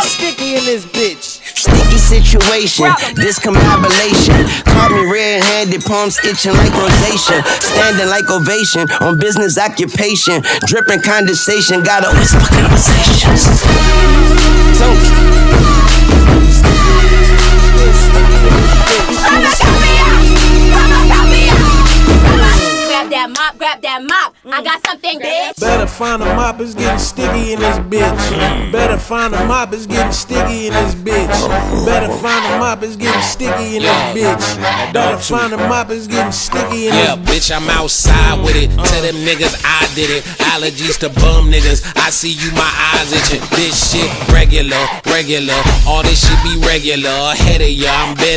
Sticky in this bitch. Sticky situation, discombobulation. Caught me red-handed, palms itching like rosacea. Standing like ovation on business occupation. Dripping condensation, gotta whisper conversations. Grab that mop. I got something, bitch. Better find a mop, it's getting sticky in this bitch. Better find a mop, it's getting sticky in this bitch. Better find a mop, it's getting sticky in this bitch. Better find a mop, it's getting sticky in this bitch. Bitch, I'm outside with it. Tell them niggas I did it. Allergies to bum niggas. I see you, my eyes itching. This shit regular. All this shit be regular. Ahead of ya, I'm better.